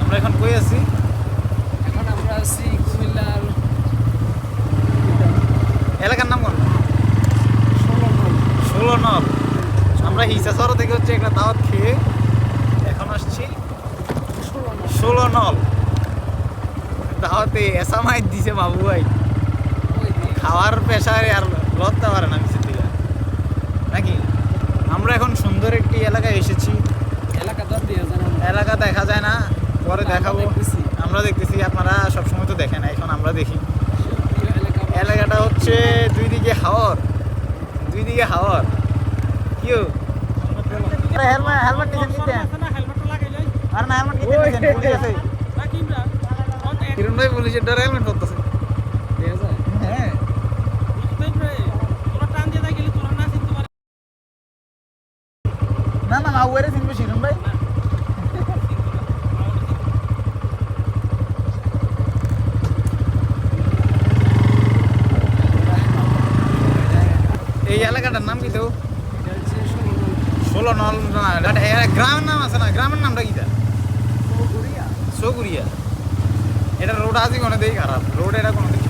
আমরা এখন কই আছি? এখন আমরা আছি কুমিল্লার এলাকার নাম কোন? 16 নল। আমরা হিসাচর থেকে হচ্ছে একটা দাওয়াত খেয়ে এখন আসছি 16 নল। দাওয়াতে এসামাই দিছে বাবু ভাই, খাওয়ার পেশায় আর লড়তে পারে না নিচের দিকে নাকি। আমরা এখন সুন্দর একটি এলাকায় এসেছি। এলাকা দর দিয়ে জানেন, এলাকা দেখা যায় না, পরে দেখাবো। দেখতেছি। আমরা দেখতেছি, আপনারা সবসময় তো দেখেন, এখন আমরা দেখি। এলাকা এলাকাটা হচ্ছে দুই দিকে হাওর, দুই দিকে হাওর। কিউ হেলমেট নিছেন নিতে আর না হেলমেট নিতে নিছেন পুলিশ আছে। কিরণ ভাই পুলিশের ডরে হেলমেট পরতেছে। দেখা যায়। হ্যাঁ না না না ওরে চিনবে শিরণ ভাই। এই এলাকাটার নাম কি তো? এটা হচ্ছে 16 নল না, এটা গ্রামের নাম আছে না? গ্রামের নামটা কি?16 সোগুরিয়া। এটা রোড আজই কোনো দিকে খারাপ, রোড এটা কোনো দিকে